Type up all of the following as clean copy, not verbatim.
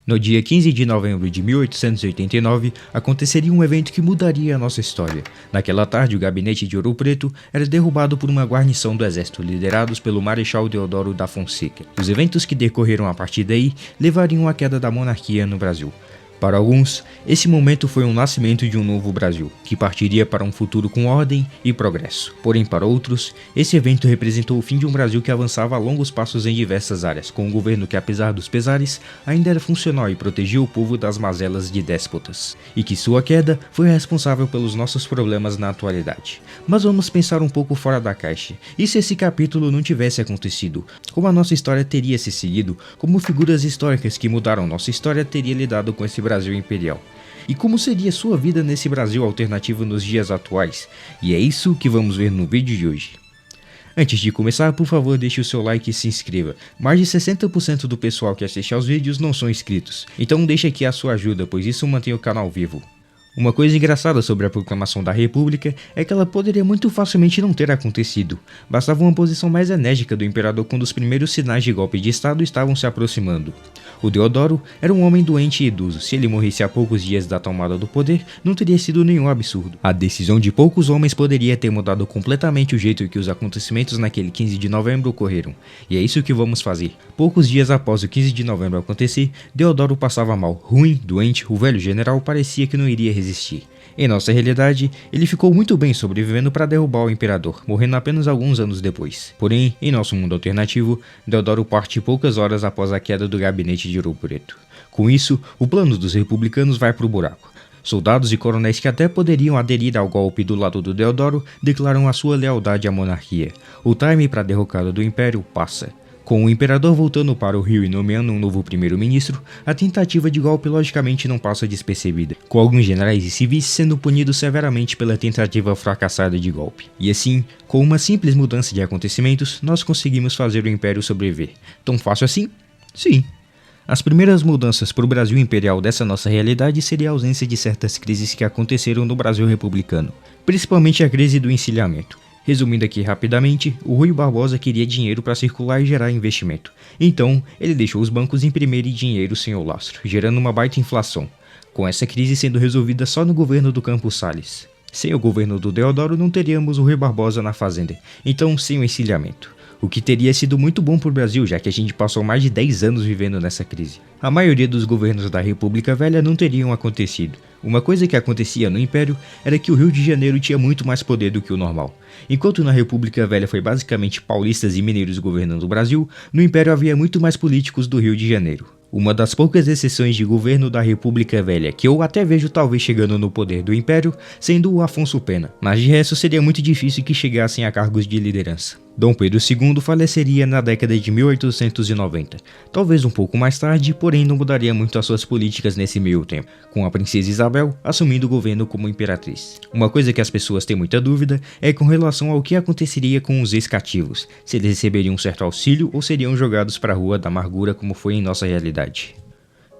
No dia 15 de novembro de 1889, aconteceria um evento que mudaria a nossa história. Naquela tarde, o gabinete de Ouro Preto era derrubado por uma guarnição do exército, liderados pelo Marechal Deodoro da Fonseca. Os eventos que decorreram a partir daí levariam à queda da monarquia no Brasil. Para alguns, esse momento foi o nascimento de um novo Brasil, que partiria para um futuro com ordem e progresso. Porém, para outros, esse evento representou o fim de um Brasil que avançava a longos passos em diversas áreas, com um governo que, apesar dos pesares, ainda era funcional e protegia o povo das mazelas de déspotas, e que sua queda foi responsável pelos nossos problemas na atualidade. Mas vamos pensar um pouco fora da caixa. E se esse capítulo não tivesse acontecido? Como a nossa história teria se seguido? Como figuras históricas que mudaram nossa história teriam lidado com esse Brasil imperial? E como seria sua vida nesse Brasil alternativo nos dias atuais? E é isso que vamos ver no vídeo de hoje. Antes de começar, por favor, deixe o seu like e se inscreva. Mais de 60% do pessoal que assiste aos vídeos não são inscritos, então deixe aqui a sua ajuda, pois isso mantém o canal vivo. Uma coisa engraçada sobre a proclamação da República é que ela poderia muito facilmente não ter acontecido. Bastava uma posição mais enérgica do imperador quando os primeiros sinais de golpe de estado estavam se aproximando. O Deodoro era um homem doente e idoso. Se ele morresse a poucos dias da tomada do poder, não teria sido nenhum absurdo. A decisão de poucos homens poderia ter mudado completamente o jeito que os acontecimentos naquele 15 de novembro ocorreram. E é isso que vamos fazer. Poucos dias após o 15 de novembro acontecer, Deodoro passava mal. Ruim, doente, o velho general parecia que não iria resistir. Em nossa realidade, ele ficou muito bem sobrevivendo para derrubar o imperador, morrendo apenas alguns anos depois. Porém, em nosso mundo alternativo, Deodoro parte poucas horas após a queda do gabinete de Ouro Preto. Com isso, o plano dos republicanos vai para o buraco. Soldados e coronéis que até poderiam aderir ao golpe do lado do Deodoro declaram a sua lealdade à monarquia. O time para a derrocada do império passa. Com o imperador voltando para o Rio e nomeando um novo primeiro-ministro, a tentativa de golpe logicamente não passa despercebida, com alguns generais e civis sendo punidos severamente pela tentativa fracassada de golpe. E assim, com uma simples mudança de acontecimentos, nós conseguimos fazer o império sobreviver. Tão fácil assim? Sim. As primeiras mudanças para o Brasil imperial dessa nossa realidade seria a ausência de certas crises que aconteceram no Brasil republicano, principalmente a crise do encilhamento. Resumindo aqui rapidamente, o Rui Barbosa queria dinheiro para circular e gerar investimento. Então, ele deixou os bancos imprimirem dinheiro sem o lastro, gerando uma baita inflação, com essa crise sendo resolvida só no governo do Campos Salles. Sem o governo do Deodoro não teríamos o Rui Barbosa na fazenda, então sem o encilhamento. O que teria sido muito bom para o Brasil, já que a gente passou mais de 10 anos vivendo nessa crise. A maioria dos governos da República Velha não teriam acontecido. Uma coisa que acontecia no Império era que o Rio de Janeiro tinha muito mais poder do que o normal. Enquanto na República Velha foi basicamente paulistas e mineiros governando o Brasil, no Império havia muito mais políticos do Rio de Janeiro. Uma das poucas exceções de governo da República Velha que eu até vejo talvez chegando no poder do Império, sendo o Afonso Pena, mas de resto seria muito difícil que chegassem a cargos de liderança. Dom Pedro II faleceria na década de 1890, talvez um pouco mais tarde, porém não mudaria muito as suas políticas nesse meio tempo, com a princesa Isabel assumindo o governo como imperatriz. Uma coisa que as pessoas têm muita dúvida é com relação ao que aconteceria com os ex-cativos, se eles receberiam um certo auxílio ou seriam jogados para a rua da amargura como foi em nossa realidade.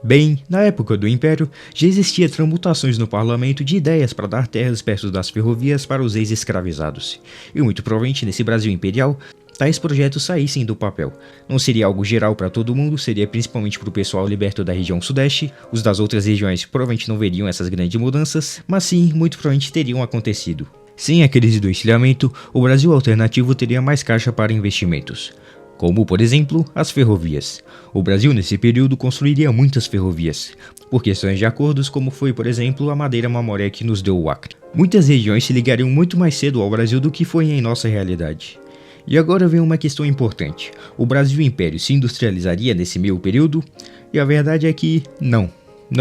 Bem, na época do Império, já existia tramutações no parlamento de ideias para dar terras perto das ferrovias para os ex-escravizados. E muito provavelmente nesse Brasil imperial, tais projetos saíssem do papel. Não seria algo geral para todo mundo, seria principalmente para o pessoal liberto da região sudeste. Os das outras regiões provavelmente não veriam essas grandes mudanças, mas sim, muito provavelmente teriam acontecido. Sem a crise do encilhamento, o Brasil alternativo teria mais caixa para investimentos, como, por exemplo, as ferrovias. O Brasil, nesse período, construiria muitas ferrovias, por questões de acordos, como foi, por exemplo, a Madeira Mamoré que nos deu o Acre. Muitas regiões se ligariam muito mais cedo ao Brasil do que foi em nossa realidade. E agora vem uma questão importante. O Brasil Império se industrializaria nesse meio período? E a verdade é que não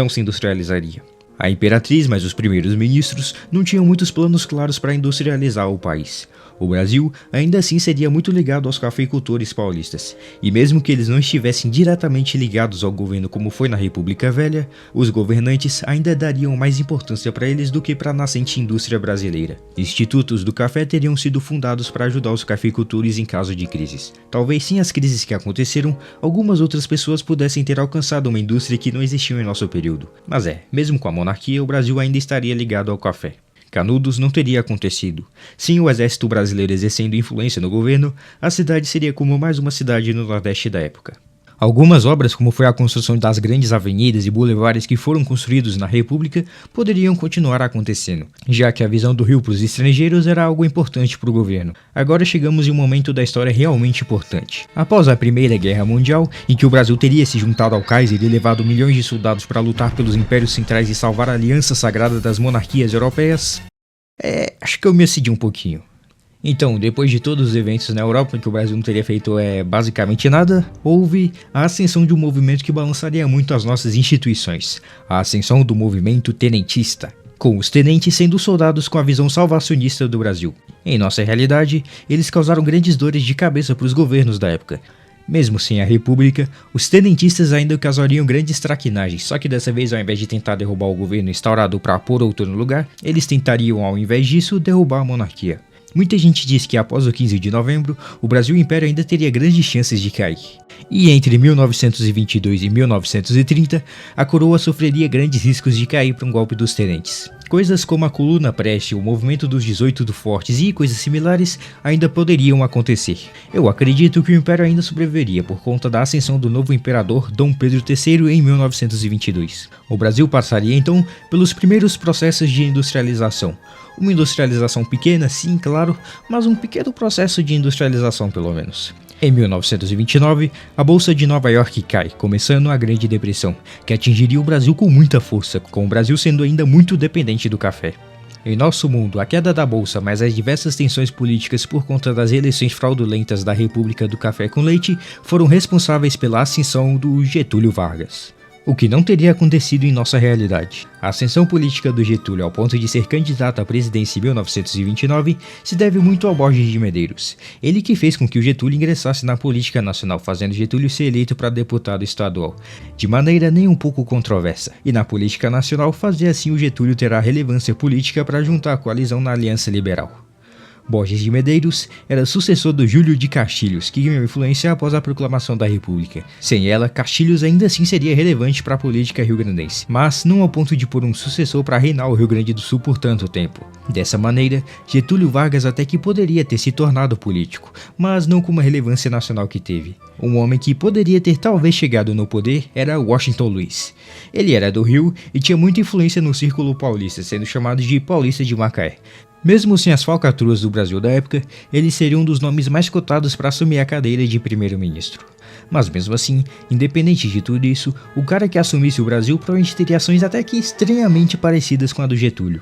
se industrializaria. A imperatriz, mas os primeiros ministros, não tinham muitos planos claros para industrializar o país. O Brasil ainda assim seria muito ligado aos cafeicultores paulistas, e mesmo que eles não estivessem diretamente ligados ao governo como foi na República Velha, os governantes ainda dariam mais importância para eles do que para a nascente indústria brasileira. Institutos do café teriam sido fundados para ajudar os cafeicultores em caso de crises. Talvez sem as crises que aconteceram, algumas outras pessoas pudessem ter alcançado uma indústria que não existiu em nosso período. Mas mesmo com a monarquia, o Brasil ainda estaria ligado ao café. Canudos não teria acontecido. Sem o exército brasileiro exercendo influência no governo, a cidade seria como mais uma cidade no Nordeste da época. Algumas obras, como foi a construção das grandes avenidas e bulevares que foram construídos na República, poderiam continuar acontecendo, já que a visão do Rio para os estrangeiros era algo importante para o governo. Agora chegamos em um momento da história realmente importante. Após a Primeira Guerra Mundial, em que o Brasil teria se juntado ao Kaiser e levado milhões de soldados para lutar pelos impérios centrais e salvar a aliança sagrada das monarquias europeias, acho que eu me excedi um pouquinho. Então, depois de todos os eventos na Europa em que o Brasil não teria feito basicamente nada, houve a ascensão de um movimento que balançaria muito as nossas instituições, a ascensão do movimento tenentista, com os tenentes sendo soldados com a visão salvacionista do Brasil. Em nossa realidade, eles causaram grandes dores de cabeça para os governos da época. Mesmo sem a República, os tenentistas ainda causariam grandes traquinagens, só que dessa vez, ao invés de tentar derrubar o governo instaurado para pôr outro no lugar, eles tentariam, ao invés disso, derrubar a monarquia. Muita gente diz que após o 15 de novembro, o Brasil Império ainda teria grandes chances de cair. E entre 1922 e 1930, a coroa sofreria grandes riscos de cair para um golpe dos tenentes. Coisas como a coluna preste, o movimento dos 18 do Fortes e coisas similares ainda poderiam acontecer. Eu acredito que o Império ainda sobreviveria por conta da ascensão do novo imperador Dom Pedro III em 1922. O Brasil passaria então pelos primeiros processos de industrialização. Uma industrialização pequena, sim, claro, mas um pequeno processo de industrialização pelo menos. Em 1929, a Bolsa de Nova York cai, começando a Grande Depressão, que atingiria o Brasil com muita força, com o Brasil sendo ainda muito dependente do café. Em nosso mundo, a queda da Bolsa, mas as diversas tensões políticas por conta das eleições fraudulentas da República do Café com Leite foram responsáveis pela ascensão do Getúlio Vargas. O que não teria acontecido em nossa realidade. A ascensão política do Getúlio ao ponto de ser candidato à presidência em 1929 se deve muito ao Borges de Medeiros. Ele que fez com que o Getúlio ingressasse na política nacional, fazendo Getúlio ser eleito para deputado estadual, de maneira nem um pouco controversa. E na política nacional, fazer assim o Getúlio terá relevância política para juntar a coalizão na Aliança Liberal. Borges de Medeiros era sucessor do Júlio de Castilhos, que ganhou influência após a proclamação da República. Sem ela, Castilhos ainda assim seria relevante para a política rio-grandense, mas não ao ponto de pôr um sucessor para reinar o Rio Grande do Sul por tanto tempo. Dessa maneira, Getúlio Vargas até que poderia ter se tornado político, mas não com uma relevância nacional que teve. Um homem que poderia ter talvez chegado no poder era Washington Luiz. Ele era do Rio e tinha muita influência no círculo paulista, sendo chamado de Paulista de Macaé. Mesmo sem as falcatruas do Brasil da época, ele seria um dos nomes mais cotados para assumir a cadeira de primeiro-ministro. Mas mesmo assim, independente de tudo isso, o cara que assumisse o Brasil provavelmente teria ações até que estranhamente parecidas com a do Getúlio.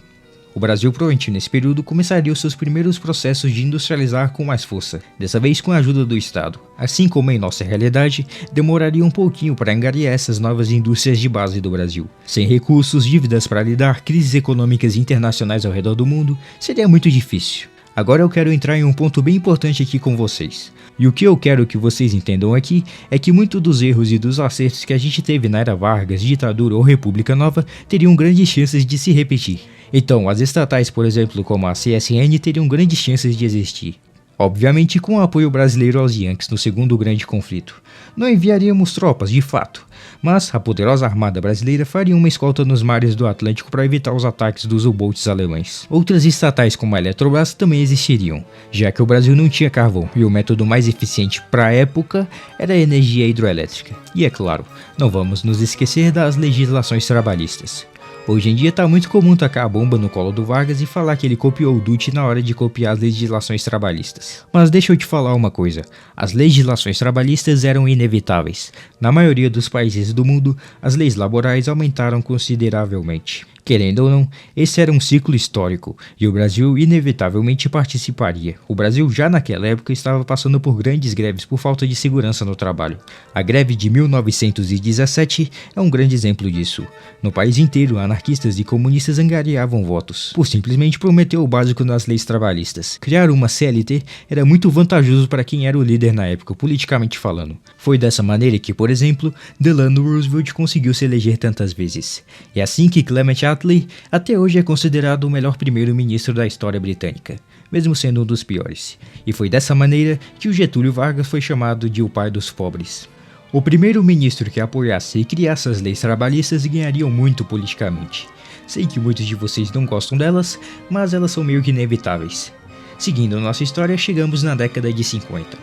O Brasil provavelmente nesse período começaria os seus primeiros processos de industrializar com mais força, dessa vez com a ajuda do Estado. Assim como em nossa realidade, demoraria um pouquinho para angariar essas novas indústrias de base do Brasil. Sem recursos, dívidas para lidar, crises econômicas internacionais ao redor do mundo, seria muito difícil. Agora eu quero entrar em um ponto bem importante aqui com vocês. E o que eu quero que vocês entendam aqui é que muitos dos erros e dos acertos que a gente teve na era Vargas, ditadura ou República Nova teriam grandes chances de se repetir. Então, as estatais, por exemplo, como a CSN, teriam grandes chances de existir. Obviamente com o apoio brasileiro aos Yankees no segundo grande conflito. Não enviaríamos tropas, de fato, mas a poderosa armada brasileira faria uma escolta nos mares do Atlântico para evitar os ataques dos U-boats alemães. Outras estatais como a Eletrobras também existiriam, já que o Brasil não tinha carvão e o método mais eficiente para a época era a energia hidroelétrica. E é claro, não vamos nos esquecer das legislações trabalhistas. Hoje em dia tá muito comum tacar a bomba no colo do Vargas e falar que ele copiou o Dutti na hora de copiar as legislações trabalhistas. Mas deixa eu te falar uma coisa, as legislações trabalhistas eram inevitáveis. Na maioria dos países do mundo, as leis laborais aumentaram consideravelmente. Querendo ou não, esse era um ciclo histórico, e o Brasil inevitavelmente participaria. O Brasil já naquela época estava passando por grandes greves por falta de segurança no trabalho. A greve de 1917 é um grande exemplo disso. No país inteiro, anarquistas e comunistas angariavam votos, por simplesmente prometer o básico nas leis trabalhistas. Criar uma CLT era muito vantajoso para quem era o líder na época, politicamente falando. Foi dessa maneira que, por exemplo, Delano Roosevelt conseguiu se eleger tantas vezes. É assim que Clement Attlee até hoje é considerado o melhor primeiro-ministro da história britânica, mesmo sendo um dos piores. E foi dessa maneira que o Getúlio Vargas foi chamado de o pai dos pobres. O primeiro-ministro que apoiasse e criasse as leis trabalhistas ganhariam muito politicamente. Sei que muitos de vocês não gostam delas, mas elas são meio que inevitáveis. Seguindo nossa história, chegamos na década de 50.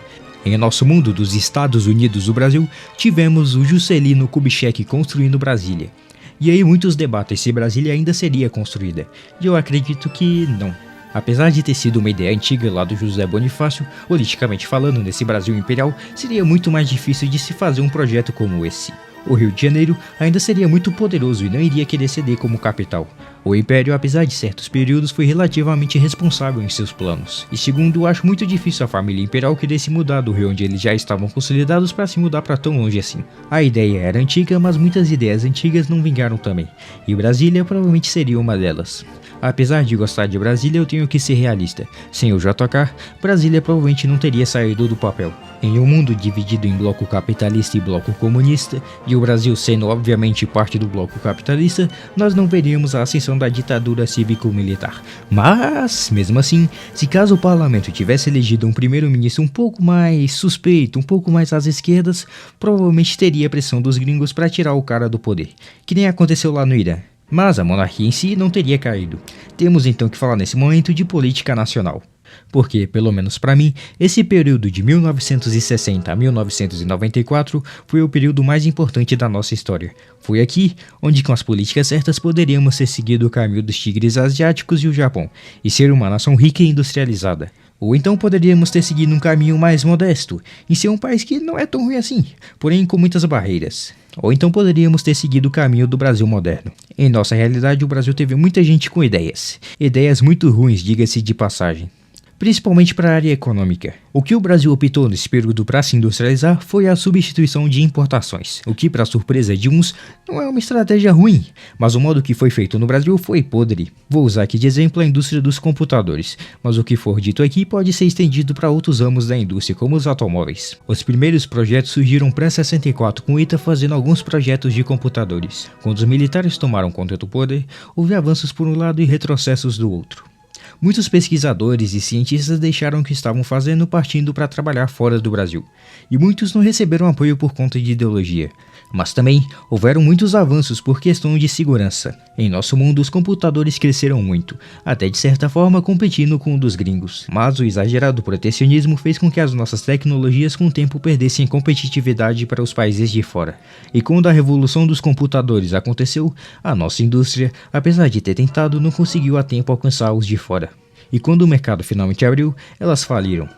Em nosso mundo dos Estados Unidos do Brasil, tivemos o Juscelino Kubitschek construindo Brasília. E aí muitos debatem se Brasília ainda seria construída, e eu acredito que não. Apesar de ter sido uma ideia antiga lá do José Bonifácio, politicamente falando nesse Brasil imperial, seria muito mais difícil de se fazer um projeto como esse. O Rio de Janeiro ainda seria muito poderoso e não iria querer ceder como capital. O Império, apesar de certos períodos, foi relativamente responsável em seus planos. E segundo, acho muito difícil a família imperial querer se mudar do Rio onde eles já estavam consolidados para se mudar para tão longe assim. A ideia era antiga, mas muitas ideias antigas não vingaram também. E Brasília provavelmente seria uma delas. Apesar de gostar de Brasília, eu tenho que ser realista. Sem o JK, Brasília provavelmente não teria saído do papel. Em um mundo dividido em bloco capitalista e bloco comunista, e o Brasil sendo obviamente parte do bloco capitalista, nós não veríamos a ascensão da ditadura cívico-militar. Mas, mesmo assim, se caso o parlamento tivesse elegido um primeiro-ministro um pouco mais suspeito, um pouco mais às esquerdas, provavelmente teria pressão dos gringos para tirar o cara do poder, que nem aconteceu lá no Irã. Mas a monarquia em si não teria caído. Temos então que falar nesse momento de política nacional. Porque, pelo menos para mim, esse período de 1960 a 1994 foi o período mais importante da nossa história. Foi aqui onde, com as políticas certas, poderíamos ter seguido o caminho dos tigres asiáticos e o Japão, e ser uma nação rica e industrializada. Ou então poderíamos ter seguido um caminho mais modesto, e ser um país que não é tão ruim assim, porém com muitas barreiras. Ou então poderíamos ter seguido o caminho do Brasil moderno. Em nossa realidade, o Brasil teve muita gente com ideias. Ideias muito ruins, diga-se de passagem. Principalmente para a área econômica. O que o Brasil optou nesse período para se industrializar foi a substituição de importações, o que, para surpresa de uns, não é uma estratégia ruim, mas o modo que foi feito no Brasil foi podre. Vou usar aqui de exemplo a indústria dos computadores, mas o que for dito aqui pode ser estendido para outros ramos da indústria, como os automóveis. Os primeiros projetos surgiram pré-64, com o ITA fazendo alguns projetos de computadores. Quando os militares tomaram conta do poder, houve avanços por um lado e retrocessos do outro. Muitos pesquisadores e cientistas deixaram o que estavam fazendo partindo para trabalhar fora do Brasil, e muitos não receberam apoio por conta de ideologia. Mas também houveram muitos avanços por questão de segurança. Em nosso mundo, os computadores cresceram muito, até de certa forma competindo com o dos gringos. Mas o exagerado protecionismo fez com que as nossas tecnologias com o tempo perdessem competitividade para os países de fora. E quando a revolução dos computadores aconteceu, a nossa indústria, apesar de ter tentado, não conseguiu a tempo alcançar os de fora. E quando o mercado finalmente abriu, elas faliram.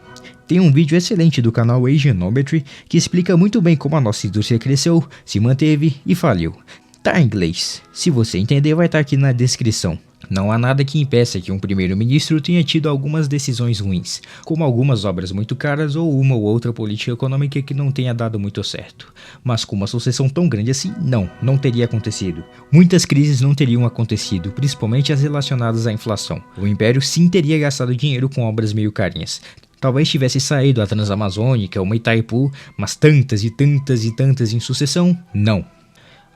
Tem um vídeo excelente do canal Asianometry que explica muito bem como a nossa indústria cresceu, se manteve e faliu. Tá em inglês. Se você entender, vai estar aqui na descrição. Não há nada que impeça que um primeiro-ministro tenha tido algumas decisões ruins, como algumas obras muito caras ou uma ou outra política econômica que não tenha dado muito certo. Mas com uma sucessão tão grande assim, não teria acontecido. Muitas crises não teriam acontecido, principalmente as relacionadas à inflação. O Império sim teria gastado dinheiro com obras meio carinhas. Talvez tivesse saído a Transamazônica, uma Itaipu, mas tantas e tantas e tantas em sucessão, não.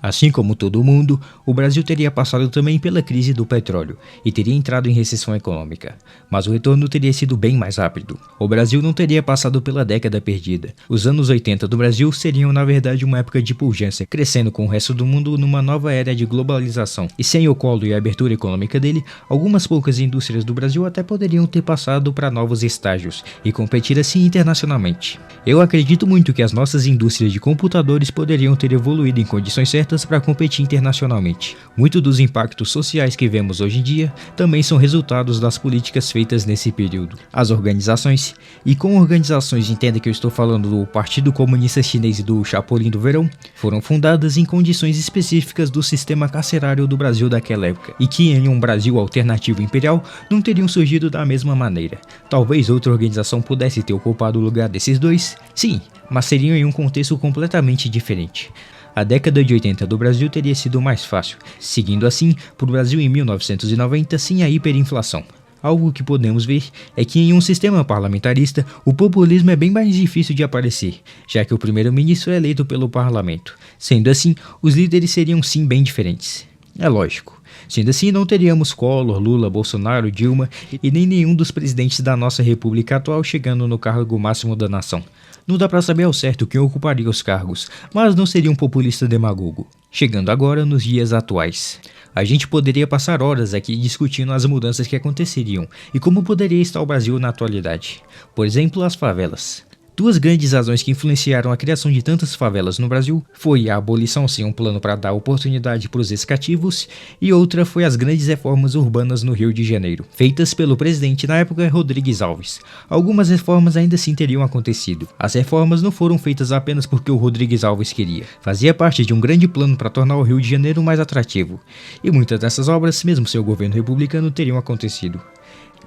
Assim como todo mundo, o Brasil teria passado também pela crise do petróleo e teria entrado em recessão econômica, mas o retorno teria sido bem mais rápido. O Brasil não teria passado pela década perdida. Os anos 80 do Brasil seriam na verdade uma época de pujança, crescendo com o resto do mundo numa nova era de globalização. E sem o colo e a abertura econômica dele, algumas poucas indústrias do Brasil até poderiam ter passado para novos estágios e competir assim internacionalmente. Eu acredito muito que as nossas indústrias de computadores poderiam ter evoluído em condições certas para competir internacionalmente. Muitos dos impactos sociais que vemos hoje em dia também são resultados das políticas feitas nesse período. As organizações, e com organizações entenda que eu estou falando do Partido Comunista Chinês e do Chapolin do Verão, foram fundadas em condições específicas do sistema carcerário do Brasil daquela época, e que em um Brasil alternativo imperial não teriam surgido da mesma maneira. Talvez outra organização pudesse ter ocupado o lugar desses dois, sim, mas seriam em um contexto completamente diferente. A década de 80 do Brasil teria sido mais fácil, seguindo assim para o Brasil em 1990 sem a hiperinflação. Algo que podemos ver é que em um sistema parlamentarista, o populismo é bem mais difícil de aparecer, já que o primeiro-ministro é eleito pelo parlamento. Sendo assim, os líderes seriam sim bem diferentes. É lógico. Sendo assim, não teríamos Collor, Lula, Bolsonaro, Dilma e nem nenhum dos presidentes da nossa república atual chegando no cargo máximo da nação. Não dá pra saber ao certo quem ocuparia os cargos, mas não seria um populista demagogo. Chegando agora nos dias atuais. A gente poderia passar horas aqui discutindo as mudanças que aconteceriam e como poderia estar o Brasil na atualidade. Por exemplo, as favelas. Duas grandes razões que influenciaram a criação de tantas favelas no Brasil foi a abolição sem um plano para dar oportunidade para os ex-cativos e outra foi as grandes reformas urbanas no Rio de Janeiro, feitas pelo presidente na época Rodrigues Alves. Algumas reformas ainda assim teriam acontecido. As reformas não foram feitas apenas porque o Rodrigues Alves queria. Fazia parte de um grande plano para tornar o Rio de Janeiro mais atrativo. E muitas dessas obras, mesmo sem o governo republicano, teriam acontecido.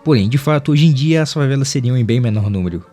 Porém, de fato, hoje em dia as favelas seriam em bem menor número.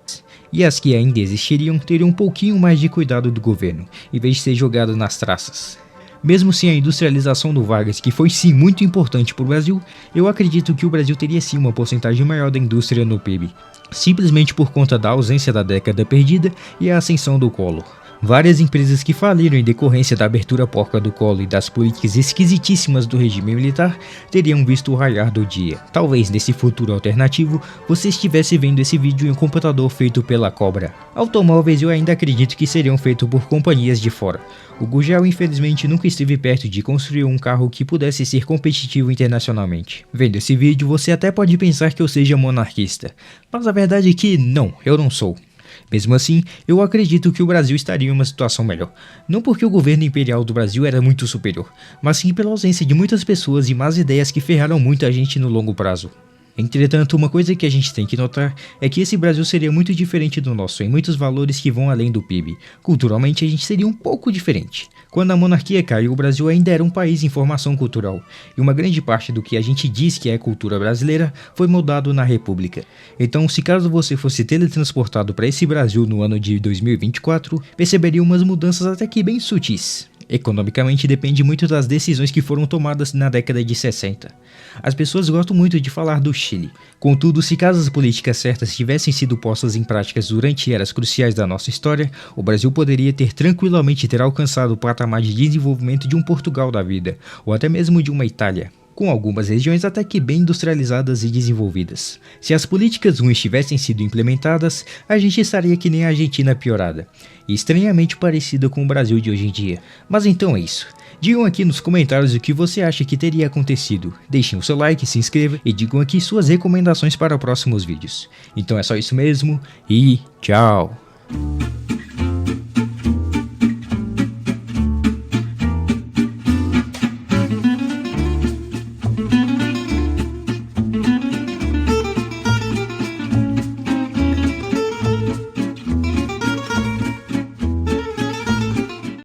E as que ainda existiriam teriam um pouquinho mais de cuidado do governo, em vez de ser jogado nas traças. Mesmo sem a industrialização do Vargas, que foi sim muito importante para o Brasil, eu acredito que o Brasil teria sim uma porcentagem maior da indústria no PIB, simplesmente por conta da ausência da década perdida e a ascensão do Collor. Várias empresas que faliram em decorrência da abertura porca do Collor e das políticas esquisitíssimas do regime militar teriam visto o raiar do dia. Talvez nesse futuro alternativo você estivesse vendo esse vídeo em um computador feito pela Cobra. Automóveis eu ainda acredito que seriam feitos por companhias de fora. O Gurgel infelizmente nunca esteve perto de construir um carro que pudesse ser competitivo internacionalmente. Vendo esse vídeo você até pode pensar que eu seja monarquista, mas a verdade é que não, eu não sou. Mesmo assim, eu acredito que o Brasil estaria em uma situação melhor. Não porque o governo imperial do Brasil era muito superior, mas sim pela ausência de muitas pessoas e más ideias que ferraram muita gente no longo prazo. Entretanto, uma coisa que a gente tem que notar é que esse Brasil seria muito diferente do nosso em muitos valores que vão além do PIB. Culturalmente a gente seria um pouco diferente. Quando a monarquia caiu, o Brasil ainda era um país em formação cultural, e uma grande parte do que a gente diz que é cultura brasileira foi moldado na República. Então, se caso você fosse teletransportado para esse Brasil no ano de 2024, perceberia umas mudanças até que bem sutis. Economicamente depende muito das decisões que foram tomadas na década de 60. As pessoas gostam muito de falar do Chile. Contudo, se caso as políticas certas tivessem sido postas em práticas durante eras cruciais da nossa história, o Brasil poderia tranquilamente ter alcançado o patamar de desenvolvimento de um Portugal da vida, ou até mesmo de uma Itália, com algumas regiões até que bem industrializadas e desenvolvidas. Se as políticas ruins tivessem sido implementadas, a gente estaria que nem a Argentina piorada, e estranhamente parecida com o Brasil de hoje em dia. Mas então é isso. Digam aqui nos comentários o que você acha que teria acontecido. Deixem o seu like, se inscreva e digam aqui suas recomendações para próximos vídeos. Então é só isso mesmo e tchau!